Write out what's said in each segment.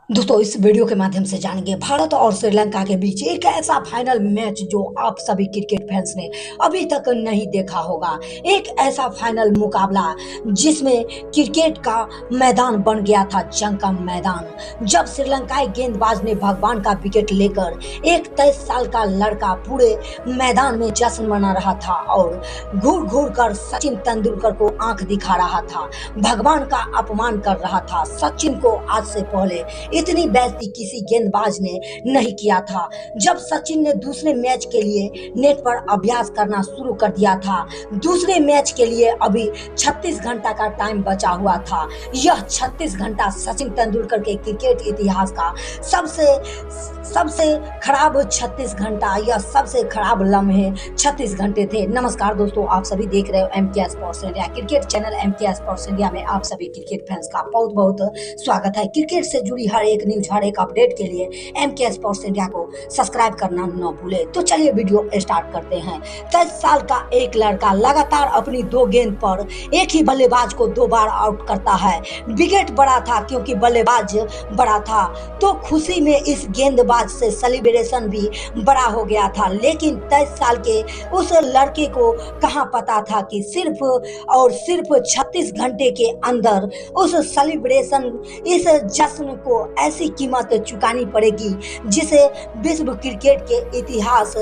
दोस्तों इस वीडियो के माध्यम से जानेंगे भारत और श्रीलंका के बीच एक ऐसा फाइनल मैच जो आप सभी क्रिकेट फैंस ने अभी तक नहीं देखा होगा। एक ऐसा फाइनल मुकाबला जिसमें क्रिकेट का मैदान बन गया था जंग का मैदान। जब श्रीलंकाई गेंदबाज ने भगवान का विकेट लेकर एक 23 साल का लड़का पूरे मैदान में जश्न मना रहा था और घूर घूर कर सचिन तेंदुलकर को आंख दिखा रहा था, भगवान का अपमान कर रहा था। सचिन को आज से पहले इतनी बेइज्जती किसी गेंदबाज ने नहीं किया था। जब सचिन ने दूसरे मैच के लिए नेट पर अभ्यास करना शुरू कर दिया था, दूसरे मैच के लिए अभी 36 घंटा का टाइम बचा हुआ था। यह 36 घंटा सचिन तेंदुलकर के क्रिकेट इतिहास का सबसे खराब 36 घंटा या सबसे खराब लम्हे 36 घंटे थे। नमस्कार दोस्तों, आप सभी देख रहे हो MK sports India cricket channel. MK sports India में आप सभी क्रिकेट फैंस का बहुत बहुत स्वागत है। क्रिकेट से जुड़ी हर एक न्यूज, हर एक अपडेट के लिए MK स्पोर्ट्स इंडिया को सब्सक्राइब करना न भूले। तो चलिए वीडियो स्टार्ट करते हैं। 23 साल का एक लड़का लगातार अपनी 2 गेंद पर एक ही बल्लेबाज को 2 बार आउट करता है। विकेट बड़ा था क्योंकि बल्लेबाज बड़ा था, तो खुशी में इस गेंदबाज से सेलिब्रेशन भी बड़ा हो गया था। लेकिन 23 साल के उस लड़के को कहां पता था कि सिर्फ और सिर्फ 36 घंटे के अंदर उस सेलिब्रेशन, इस जश्न को ऐसी कीमत चुकानी पड़ेगी जिसे विश्व क्रिकेट के इतिहास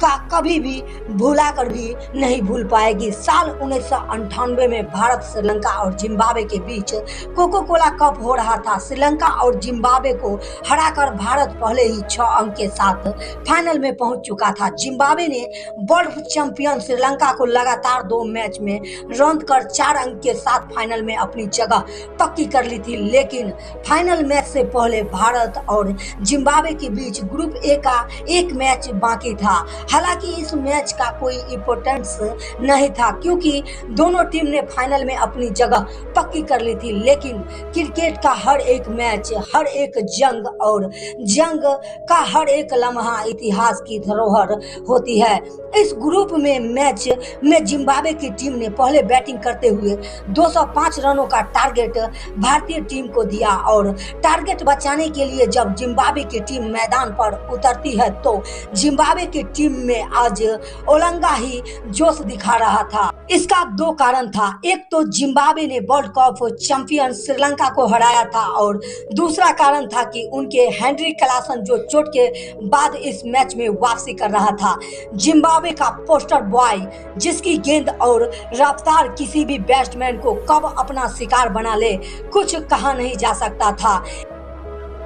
का कभी भी भुला कर भी नहीं भूल पाएगी। साल 1998 में भारत, श्रीलंका और जिम्बाब्वे के बीच कोको कोला कप हो रहा था। श्रीलंका और जिम्बाब्वे को हराकर भारत पहले ही 6 अंक के साथ फाइनल में पहुंच चुका था। जिम्बाब्वे ने वर्ल्ड चैंपियन श्रीलंका को लगातार 2 मैच में रौंद कर 4 अंक के साथ फाइनल में अपनी जगह पक्की कर ली थी। लेकिन फाइनल मैच से पहले भारत और जिम्बाब्वे के बीच ग्रुप ए का एक मैच बाकी था। हालांकि इस मैच का कोई इंपॉर्टेंस नहीं था क्योंकि दोनों टीम ने फाइनल में अपनी जगह पक्की कर ली थी। लेकिन क्रिकेट का हर एक मैच, हर एक जंग और जंग का हर एक लम्हा इतिहास की धरोहर होती है। इस ग्रुप में मैच में जिम्बाब्वे की टीम ने पहले बैटिंग करते हुए 205 रनों का टारगेट भारतीय टीम को दिया और टारगेट बचाने के लिए जब जिम्बाब्वे की टीम मैदान पर उतरती है तो जिम्बाब्वे की टीम में आज ओलंगा ही जोश दिखा रहा था। इसका 2 कारण था। एक तो जिम्बाब्वे ने वर्ल्ड कप चैंपियन श्रीलंका को हराया था और दूसरा कारण था कि उनके हेनरी क्लासन जो चोट के बाद इस मैच में वापसी कर रहा था। जिम्बाब्वे का पोस्टर बॉय जिसकी गेंद और रफ्तार किसी भी बैट्समैन को कब अपना शिकार बना ले कुछ कहा नहीं जा सकता था।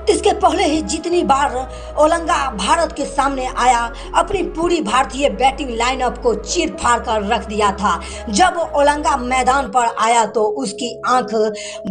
इसके पहले ही जितनी बार ओलंगा भारत के सामने आया, अपनी पूरी भारतीय बैटिंग लाइनअप को चीर फाड़ कर रख दिया था। जब ओलंगा मैदान पर आया तो उसकी आंख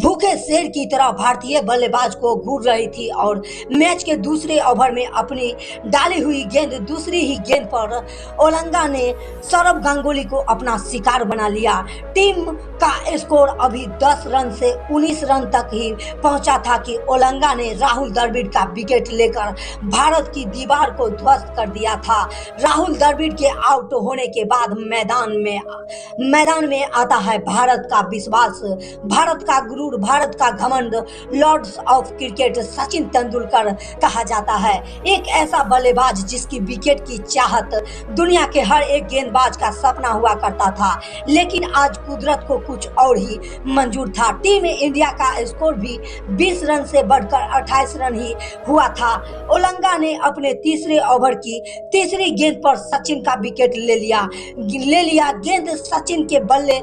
भूखे शेर की तरह भारतीय बल्लेबाज को घूर रही थी और मैच के दूसरे ओवर में अपनी डाली हुई गेंद, दूसरी ही गेंद पर ओलंगा ने सौरव गांगुली को अपना शिकार बना लिया। टीम का स्कोर अभी 10 रन से 19 रन तक ही पहुंचा था कि ओलंगा ने राहुल द्रविड़ का विकेट लेकर भारत की दीवार को ध्वस्त कर दिया था। राहुल द्रविड़ के आउट होने के बाद मैदान में आता है भारत का विश्वास, भारत का गुरूर, भारत का घमंड। Lords of cricket Sachin Tendulkar कहा जाता है। एक ऐसा बल्लेबाज जिसकी विकेट की चाहत दुनिया के हर एक गेंदबाज का सपना हुआ करता था, लेकिन आज कुदरत को कुछ और ही मंजूर था। टीम इंडिया का स्कोर भी 20 रन से बढ़कर 28 रन ही हुआ था। ओलंगा ने अपने तीसरे ओवर की तीसरी गेंद पर सचिन का विकेट ले लिया। गेंद सचिन के बल्ले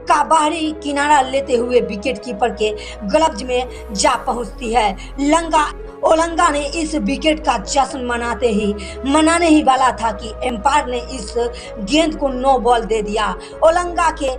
का बाहरी किनारा लेते हुए विकेट कीपर के ग्लव्स में जा पहुंचती है। ओलंगा ने इस विकेट का जश्न मनाने ही वाला था कि एम्पायर ने इस गेंद को नो बॉल दे दिया। ओलंगा के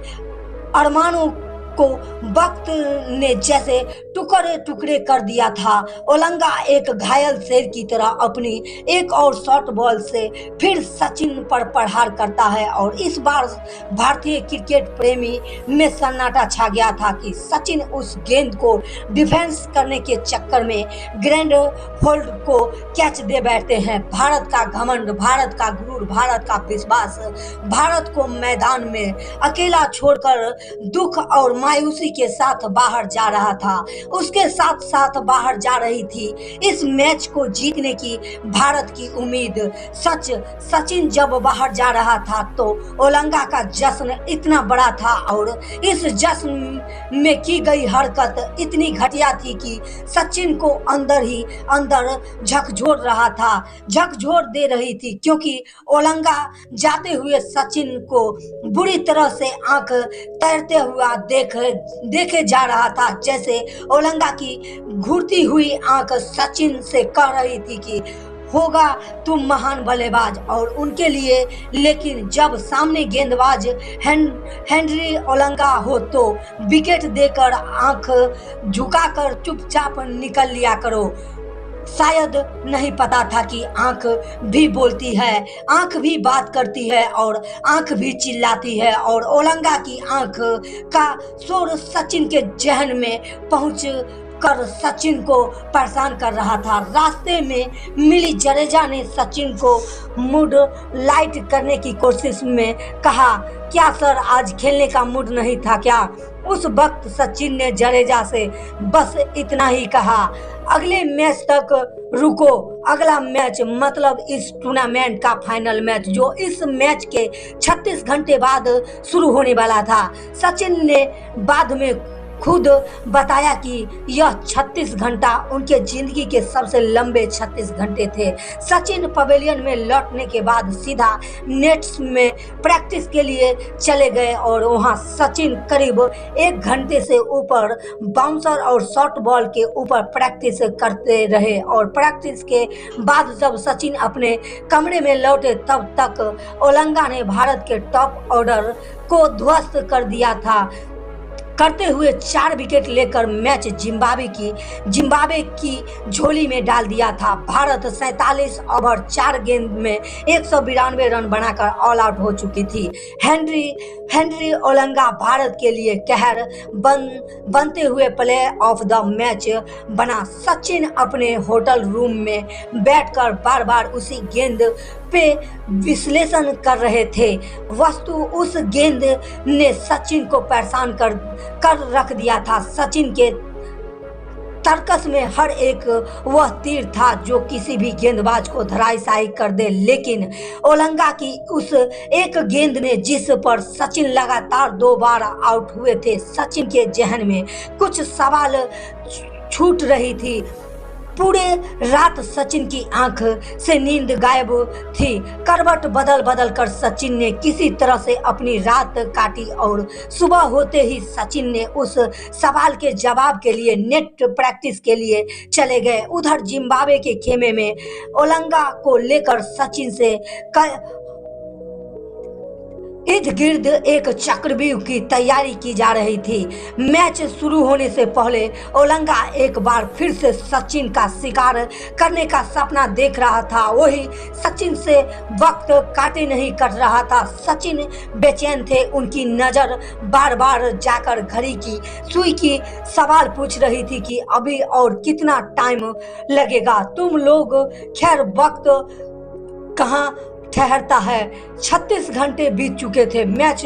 अरमानों को वक्त ने जैसे टुकड़े टुकड़े कर दिया था। ओलंगा एक घायल शेर की तरह अपनी एक और शॉर्ट बॉल से फिर सचिन पर प्रहार करता है और इस बार भारतीय क्रिकेट प्रेमी में सन्नाटा छा गया था कि सचिन उस गेंद को डिफेंस करने के चक्कर में ग्रैंड होल्ड को कैच दे बैठते हैं। भारत का घमंड, भारत का गुरूर, भारत का विश्वास भारत को मैदान में अकेला छोड़कर दुख और मायूसी के साथ बाहर जा रहा था। उसके साथ साथ बाहर जा रही थी इस मैच को जीतने की भारत की उम्मीद। सचिन जब बाहर जा रहा था तो ओलंगा का जश्न इतना बड़ा था और इस जश्न में की गई हरकत इतनी घटिया थी कि सचिन को अंदर ही अंदर झकझोर रहा था, झकझोर दे रही थी, क्योंकि ओलंगा जाते हुए सचिन को बुरी तरह से आंख तैरते हुआ देखे जा रहा था। जैसे ओलंगा की घूरती हुई आंख सचिन से कह रही थी कि होगा तुम महान बल्लेबाज और उनके लिए, लेकिन जब सामने गेंदबाज हेनरी ओलंगा हो तो विकेट देकर आंख झुकाकर चुपचाप निकल लिया करो। शायद नहीं पता था कि आंख भी बोलती है, आंख भी बात करती है और आंख भी चिल्लाती है। और ओलंगा की आंख का शोर सचिन के जहन में पहुंच कर सचिन को परेशान कर रहा था। रास्ते में मिली जडेजा ने सचिन को मूड लाइट करने की कोशिश में कहा, क्या सर आज खेलने का मूड नहीं था क्या? उस वक्त सचिन ने जडेजा से बस इतना ही कहा, अगले मैच तक रुको। अगला मैच मतलब इस टूर्नामेंट का फाइनल मैच जो इस मैच के 36 घंटे बाद शुरू होने वाला था। सचिन ने बाद में खुद बताया कि यह 36 घंटा उनके जिंदगी के सबसे लंबे 36 घंटे थे। सचिन पवेलियन में लौटने के बाद सीधा नेट्स में प्रैक्टिस के लिए चले गए और वहां सचिन करीब 1 घंटे से ऊपर बाउंसर और शॉर्ट बॉल के ऊपर प्रैक्टिस करते रहे। और प्रैक्टिस के बाद जब सचिन अपने कमरे में लौटे तब तक ओलंगा ने भारत के टॉप ऑर्डर को ध्वस्त कर दिया था, करते हुए 4 विकेट लेकर मैच जिम्बाब्वे की झोली में डाल दिया था। भारत 47 ओवर 4 गेंद में 192 रन बनाकर ऑल आउट हो चुकी थी। हेनरी ओलंगा भारत के लिए कहर बनते हुए प्लेयर ऑफ द मैच बना। सचिन अपने होटल रूम में बैठकर बार बार उसी गेंद पे विश्लेषण कर रहे थे। वस्तु उस गेंद ने सचिन को परेशान कर रख दिया था। सचिन के तर्कस में हर एक वह तीर था जो किसी भी गेंदबाज को धराशायी कर दे, लेकिन ओलंगा की उस एक गेंद ने जिस पर सचिन लगातार 2 बार आउट हुए थे, सचिन के जहन में कुछ सवाल छूट रही थी। पूरे रात सचिन की आंख से नींद गायब थी। करवट बदल कर सचिन ने किसी तरह से अपनी रात काटी और सुबह होते ही सचिन ने उस सवाल के जवाब के लिए नेट प्रैक्टिस के लिए चले गए। उधर जिम्बाब्वे के खेमे में ओलंगा को लेकर सचिन से इर्द गिर्द एक चक्रव्यूह की तैयारी की जा रही थी। मैच शुरू होने से पहले ओलंगा एक बार फिर से सचिन का शिकार करने का सपना देख रहा था। वही सचिन से वक्त काटे नहीं कर रहा था। सचिन बेचैन थे, उनकी नजर बार बार जाकर घड़ी की सुई की सवाल पूछ रही थी कि अभी और कितना टाइम लगेगा। तुम लोग खैर वक्त कहाँ ठहरता है। 36 घंटे बीत चुके थे, मैच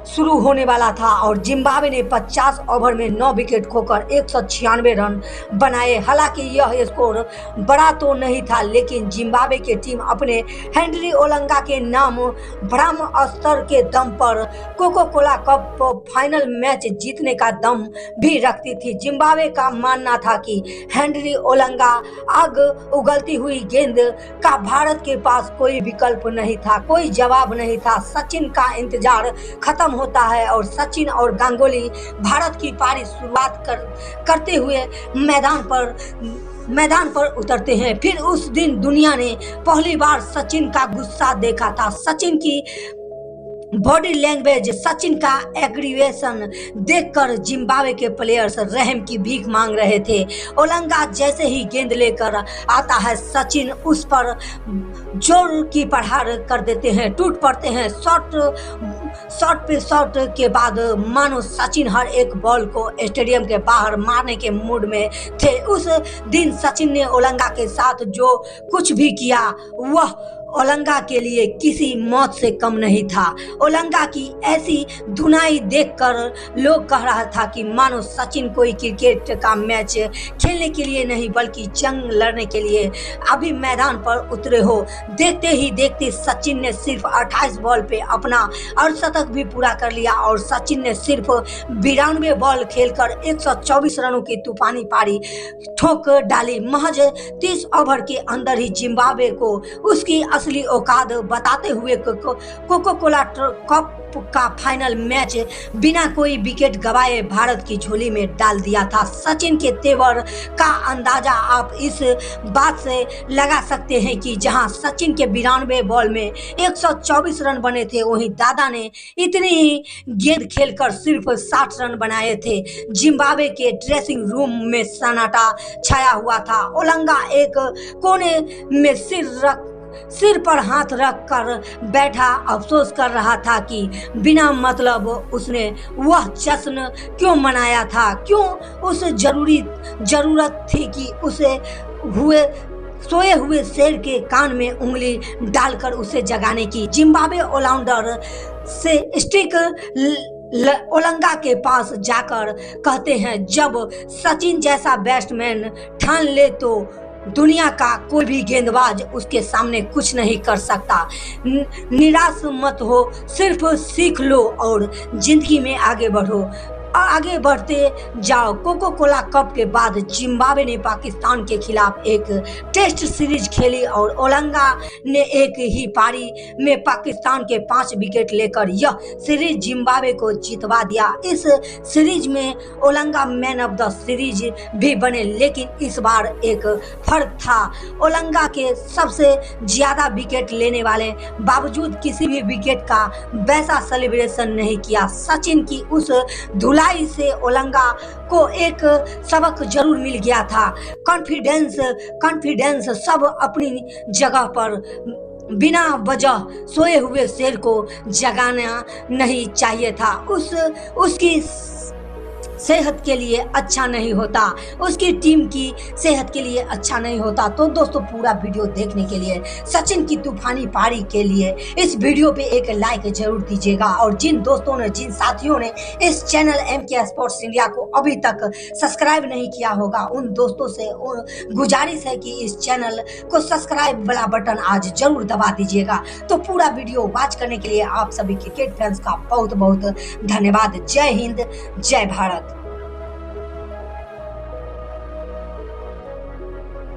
शुरू होने वाला था और जिम्बाब्वे ने 50 ओवर में 9 विकेट खोकर 196 रन बनाए। हालांकि यह स्कोर बड़ा तो नहीं था, लेकिन जिम्बाब्वे की टीम अपने हेनरी ओलंगा के नाम ब्रह्म अस्त्र के दम पर Coca Cola cup final match जीतने का दम भी रखती थी। जिम्बाब्वे का मानना था कि हेनरी ओलंगा आग उगलती हुई गेंद का भारत के पास कोई विकल्प नहीं था, कोई जवाब नहीं था। सचिन का इंतजार खत्म होता है और सचिन और गांगुली भारत की पारी शुरुआत करते हुए मैदान पर उतरते हैं। फिर उस दिन दुनिया ने पहली बार सचिन का गुस्सा देखा था। सचिन की बॉडी लैंग्वेज, सचिन का एग्रीवेशन देखकर जिम्बाब्वे के प्लेयर्स रहम की भीख मांग रहे थे। ओलंगा जैसे ही गेंद लेकर आता है, सचिन उस पर जोर की प्रहार कर देते हैं, टूट पड़ते हैं। शॉट पे शॉट के बाद मानो सचिन हर एक बॉल को स्टेडियम के बाहर मारने के मूड में थे। उस दिन सचिन ने ओलंगा के साथ जो कुछ भी किया वह ओलंगा के लिए किसी मौत से कम नहीं था। ओलंगा की ऐसी धुनाई देखकर लोग कह रहा था कि मानो सचिन कोई क्रिकेट का मैच खेलने के लिए नहीं बल्कि जंग लड़ने के लिए अभी मैदान पर उतरे हो। देखते ही देखते सचिन ने सिर्फ 28 बॉल पे अपना अर्धशतक भी पूरा कर लिया और सचिन ने सिर्फ 92 बॉल खेलकर 124 रनों की तूफानी पारी ठोक डाली। महज 30 ओवर के अंदर ही जिम्बाब्वे को उसकी असली औकात बताते हुए कोको कोला कप का फाइनल मैच बिना कोई विकेट गवाए भारत की झोली में डाल दिया था। सचिन के तेवर का अंदाजा आप इस बात से लगा सकते हैं कि जहां सचिन के 92 बॉल में 124 रन बने थे, वहीं दादा ने इतनी ही गेंद खेलकर सिर्फ 60 रन बनाए थे। जिम्बाब्वे के ड्रेसिंग रूम में सन्नाटा छाया हुआ था। ओलंगा एक कोने में सिर पर हाथ रख कर बैठा अफसोस कर रहा था कि बिना मतलब उसने वह जश्न क्यों मनाया था, क्यों उस जरूरत थी कि उसे सोए हुए शेर के कान में उंगली डालकर उसे जगाने की। जिम्बाब्वे ऑलराउंडर से स्टिक ओलंगा के पास जाकर कहते हैं, जब सचिन जैसा बैट्समैन ठान ले तो दुनिया का कोई भी गेंदबाज उसके सामने कुछ नहीं कर सकता। निराश मत हो, सिर्फ सीख लो और जिंदगी में आगे बढ़ो। आगे बढ़ते जाओ। कोको कोला कप के बाद जिम्बाब्वे ने पाकिस्तान के खिलाफ एक टेस्ट सीरीज खेली और ओलंगा ने एक ही पारी में पाकिस्तान के 5 विकेट लेकर यह सीरीज जिम्बाब्वे को जितवा दिया। इस सीरीज में Olonga man of the series भी बने, लेकिन इस बार एक फर्क था। ओलंगा के सबसे ज्यादा विकेट लेने वाले बावजूद किसी भी विकेट का वैसा सेलिब्रेशन नहीं किया। सचिन की उस धुलाई से ओलंगा को एक सबक जरूर मिल गया था। कॉन्फिडेंस सब अपनी जगह पर, बिना वजह सोए हुए शेर को जगाना नहीं चाहिए था। उसकी सेहत के लिए अच्छा नहीं होता, उसकी टीम की सेहत के लिए अच्छा नहीं होता। तो दोस्तों, पूरा वीडियो देखने के लिए, सचिन की तूफानी पारी के लिए इस वीडियो पे एक लाइक जरूर दीजिएगा और जिन दोस्तों ने, जिन साथियों ने इस चैनल MK स्पोर्ट्स इंडिया को अभी तक सब्सक्राइब नहीं किया होगा, उन दोस्तों से गुजारिश है कि इस चैनल को सब्सक्राइब वाला बटन आज जरूर दबा दीजिएगा। तो पूरा वीडियो वॉच करने के लिए आप सभी क्रिकेट फैंस का बहुत बहुत धन्यवाद। जय हिंद, जय भारत।